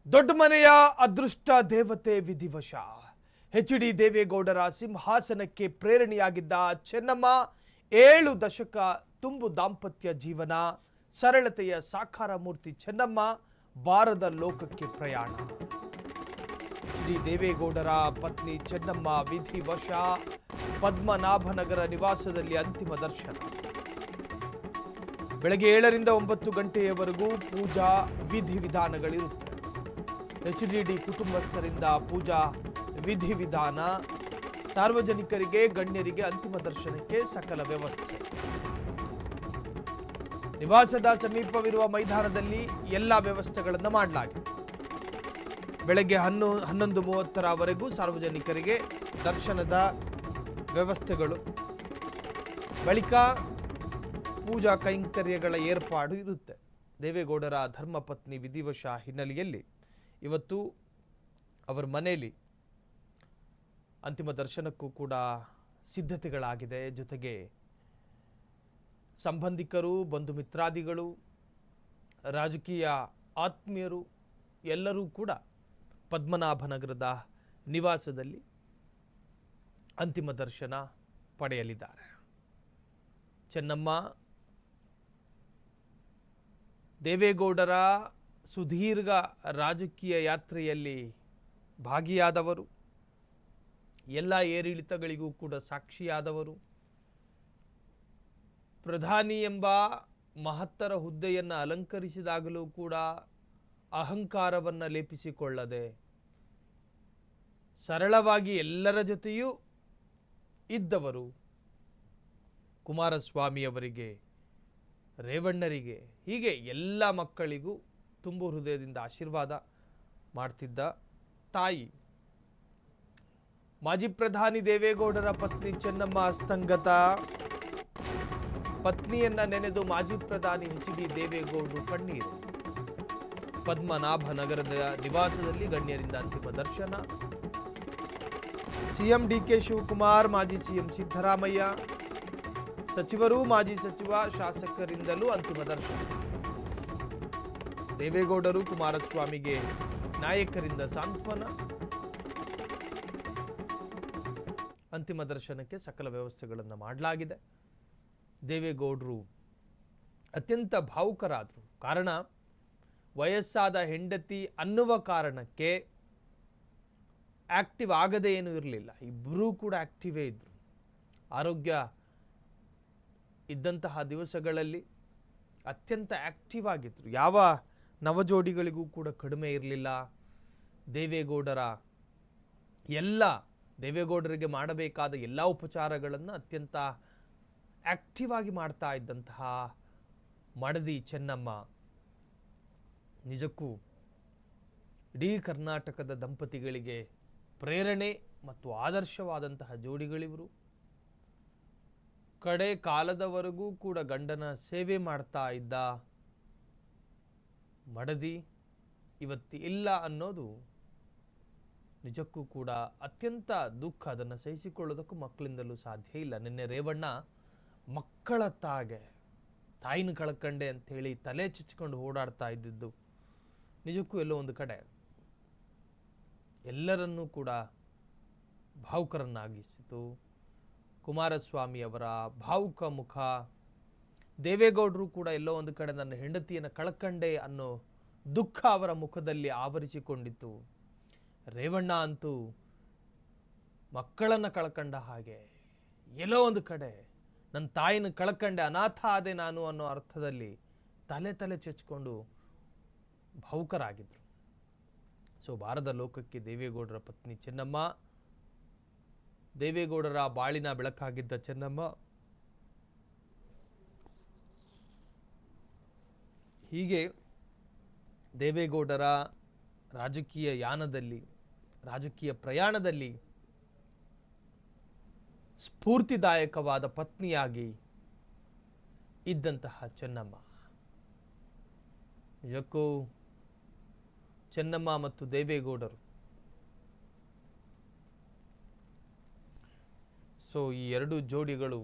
ದೊಡ್ಡ ಮನೆಯ ಅದೃಷ್ಟ ದೇವತೆ ವಿಧಿವಶ. ಎಚ್.ಡಿ. ದೇವೇಗೌಡರ ಸಿಂಹಾಸನಕ್ಕೆ ಪ್ರೇರಣೆಯಾಗಿದ್ದ ಚೆನ್ನಮ್ಮ 7 ದಶಕ ತುಂಬು ದಾಂಪತ್ಯ ಜೀವನ, ಸರಳತೆಯ ಸಾಕಾರ ಮೂರ್ತಿ ಚೆನ್ನಮ್ಮ ಬಾರದ ಲೋಕಕ್ಕೆ ಪ್ರಯಾಣ. ಎಚ್.ಡಿ. ದೇವೇಗೌಡರ ಪತ್ನಿ ಚೆನ್ನಮ್ಮ ವಿಧಿವಶ. ಪದ್ಮನಾಭನಗರ ನಿವಾಸದಲ್ಲಿ ಅಂತಿಮ ದರ್ಶನ. ಬೆಳಗ್ಗೆ 7 ರಿಂದ 9 ಗಂಟೆಯವರೆಗೂ ಪೂಜಾ ವಿಧಿವಿಧಾನಗಳಿರುತ್ತವೆ. ಎಚ್.ಡಿ. ಕುಟುಂಬಸ್ಥರಿಂದ ಪೂಜಾ ವಿಧಿವಿಧಾನ, ಸಾರ್ವಜನಿಕರಿಗೆ ಗಣ್ಯರಿಗೆ ಅಂತಿಮ ದರ್ಶನಕ್ಕೆ ಸಕಲ ವ್ಯವಸ್ಥೆ. ನಿವಾಸದ ಸಮೀಪವಿರುವ ಮೈದಾನದಲ್ಲಿ ಎಲ್ಲ ವ್ಯವಸ್ಥೆಗಳನ್ನು ಮಾಡಲಾಗಿದೆ. ಬೆಳಗ್ಗೆ 11:30 ಸಾರ್ವಜನಿಕರಿಗೆ ದರ್ಶನದ ವ್ಯವಸ್ಥೆಗಳು, ಬಳಿಕ ಪೂಜಾ ಕೈಂಕರ್ಯಗಳ ಏರ್ಪಾಡು ಇರುತ್ತೆ. ದೇವೇಗೌಡರ ಧರ್ಮಪತ್ನಿ ವಿಧಿವಶ ಹಿನ್ನೆಲೆಯಲ್ಲಿ ಇವತ್ತು ಅವರ ಮನೆಯಲ್ಲಿ ಅಂತಿಮ ದರ್ಶನಕ್ಕೂ ಕೂಡ ಸಿದ್ಧತೆಗಳಾಗಿದೆ. ಜೊತೆಗೆ ಸಂಬಂಧಿಕರು, ಬಂಧು ಮಿತ್ರಾದಿಗಳು, ರಾಜಕೀಯ ಆತ್ಮೀಯರು ಎಲ್ಲರೂ ಕೂಡ ಪದ್ಮನಾಭನಗರದ ನಿವಾಸದಲ್ಲಿ ಅಂತಿಮ ದರ್ಶನ ಪಡೆಯಲಿದ್ದಾರೆ. ಚೆನ್ನಮ್ಮ ದೇವೇಗೌಡರ ಸುದೀರ್ಘ ರಾಜಕೀಯ ಯಾತ್ರೆಯಲ್ಲಿ ಭಾಗಿಯಾದವರು, ಎಲ್ಲ ಏರಿಳಿತಗಳಿಗೂ ಕೂಡ ಸಾಕ್ಷಿಯಾದವರು, ಪ್ರಧಾನಿ ಎಂಬ ಮಹತ್ತರ ಹುದ್ದೆಯನ್ನು ಅಲಂಕರಿಸಿದಾಗಲೂ ಕೂಡ ಅಹಂಕಾರವನ್ನು ಲೇಪಿಸಿಕೊಳ್ಳದೆ ಸರಳವಾಗಿ ಎಲ್ಲರ ಜೊತೆಯೂ ಇದ್ದವರು. ಕುಮಾರಸ್ವಾಮಿಯವರಿಗೆ, ರೇವಣ್ಣರಿಗೆ, ಹೀಗೆ ಎಲ್ಲ ಮಕ್ಕಳಿಗೂ ತುಂಬು ಹೃದಯದಿಂದ ಆಶೀರ್ವಾದ ಮಾಡ್ತಿದ್ದ ತಾಯಿ. ಮಾಜಿ ಪ್ರಧಾನಿ ದೇವೇಗೌಡರ ಪತ್ನಿ ಚೆನ್ನಮ್ಮ ಅಸ್ತಂಗತ. ಪತ್ನಿಯನ್ನ ನೆನೆದು ಮಾಜಿ ಪ್ರಧಾನಿ ಎಚ್.ಡಿ. ದೇವೇಗೌಡರು ಕಣ್ಣೀರು. ಪದ್ಮನಾಭನಗರದ ನಿವಾಸದಲ್ಲಿ ಗಣ್ಯರಿಂದ ಅಂತಿಮ ದರ್ಶನ. ಸಿಎಂ ಡಿ.ಕೆ. ಶಿವಕುಮಾರ್, ಮಾಜಿ ಸಿಎಂ ಸಿದ್ದರಾಮಯ್ಯ, ಸಚಿವರು, ಮಾಜಿ ಸಚಿವ, ಶಾಸಕರಿಂದಲೂ ಅಂತಿಮ ದರ್ಶನ. ದೇವೇಗೌಡರು ಕುಮಾರಸ್ವಾಮಿಗೆ ನಾಯಕರಿಂದ ಸಾಂತ್ವನ. ಅಂತಿಮ ದರ್ಶನಕ್ಕೆ ಸಕಲ ವ್ಯವಸ್ಥೆಗಳನ್ನು ಮಾಡಲಾಗಿದೆ. ದೇವೇಗೌಡರು ಅತ್ಯಂತ ಭಾವುಕರಾದರು. ಕಾರಣ, ವಯಸ್ಸಾದ ಹೆಂಡತಿ ಅನ್ನುವ ಕಾರಣಕ್ಕೆ ಆಕ್ಟಿವ್ ಆಗದೆ ಏನೂ ಇರಲಿಲ್ಲ. ಇಬ್ಬರೂ ಕೂಡ ಆಕ್ಟಿವೇ ಇದ್ದರು. ಆರೋಗ್ಯ ಇದ್ದಂತಹ ದಿವಸಗಳಲ್ಲಿ ಅತ್ಯಂತ ಆಕ್ಟಿವ್ ಆಗಿದ್ರು. ಯಾವ ನವಜೋಡಿಗಳಿಗೂ ಕೂಡ ಕಡಿಮೆ ಇರಲಿಲ್ಲ. ದೇವೇಗೌಡರಿಗೆ ಮಾಡಬೇಕಾದ ಎಲ್ಲ ಉಪಚಾರಗಳನ್ನು ಅತ್ಯಂತ ಆಕ್ಟಿವ್ ಆಗಿ ಮಾಡ್ತಾ ಇದ್ದಂತಹ ಮಡದಿ ಚೆನ್ನಮ್ಮ ನಿಜಕ್ಕೂ ಇಡೀ ಕರ್ನಾಟಕದ ದಂಪತಿಗಳಿಗೆ ಪ್ರೇರಣೆ ಮತ್ತು ಆದರ್ಶವಾದಂತಹ ಜೋಡಿಗಳಿವರು. ಕಡೆ ಕಾಲದವರೆಗೂ ಕೂಡ ಗಂಡನ ಸೇವೆ ಮಾಡ್ತಾ ಇದ್ದ ಮಡದಿ ಇವತ್ತು ಇಲ್ಲ ಅನ್ನೋದು ನಿಜಕ್ಕೂ ಕೂಡ ಅತ್ಯಂತ ದುಃಖ. ಅದನ್ನು ಸಹಿಸಿಕೊಳ್ಳೋದಕ್ಕೂ ಮಕ್ಕಳಿಂದಲೂ ಸಾಧ್ಯ ಇಲ್ಲ. ನಿನ್ನೆ ರೇವಣ್ಣ ಮಕ್ಕಳ ತಾಯಿನ ಕಳ್ಕಂಡೆ ಅಂಥೇಳಿ ತಲೆ ಚಿಚ್ಕೊಂಡು ಓಡಾಡ್ತಾ ಇದ್ದಿದ್ದು ನಿಜಕ್ಕೂ ಎಲ್ಲೋ ಒಂದು ಕಡೆ ಎಲ್ಲರನ್ನೂ ಕೂಡ ಭಾವುಕರನ್ನಾಗಿಸಿತು. ಕುಮಾರಸ್ವಾಮಿ ಅವರ ಭಾವುಕ ಮುಖ, ದೇವೇಗೌಡರು ಕೂಡ ಎಲ್ಲೋ ಒಂದು ಕಡೆ ನನ್ನ ಹೆಂಡತಿಯನ್ನು ಕಳ್ಕಂಡೆ ಅನ್ನೋ ದುಃಖ ಅವರ ಮುಖದಲ್ಲಿ ಆವರಿಸಿಕೊಂಡಿತ್ತು. ರೇವಣ್ಣ ಅಂತೂ ಮಕ್ಕಳನ್ನು ಕಳ್ಕಂಡ ಹಾಗೆ ಎಲ್ಲೋ ಒಂದು ಕಡೆ ನನ್ನ ತಾಯಿನ ಕಳ್ಕಂಡೆ, ಅನಾಥ ಆದೆ ನಾನು ಅನ್ನೋ ಅರ್ಥದಲ್ಲಿ ತಲೆ ಚೆಚ್ಕೊಂಡು ಭಾವುಕರಾಗಿದ್ರು. ಸೊ ಬಾರದ ಲೋಕಕ್ಕೆ ದೇವೇಗೌಡರ ಪತ್ನಿ ಚೆನ್ನಮ್ಮ, ದೇವೇಗೌಡರ ಬಾಳಿನ ಬೆಳಕಾಗಿದ್ದ ಚೆನ್ನಮ್ಮ, ಹೀಗೆ ದೇವೇಗೌಡರ ರಾಜಕೀಯ ಯಾನದಲ್ಲಿ, ರಾಜಕೀಯ ಪ್ರಯಾಣದಲ್ಲಿ ಸ್ಫೂರ್ತಿದಾಯಕವಾದ ಪತ್ನಿಯಾಗಿ ಇದ್ದಂತಹ ಚೆನ್ನಮ್ಮ. ನಿಜಕ್ಕೂ ಚೆನ್ನಮ್ಮ ಮತ್ತು ದೇವೇಗೌಡರು ಸೊ ಈ ಎರಡು ಜೋಡಿಗಳು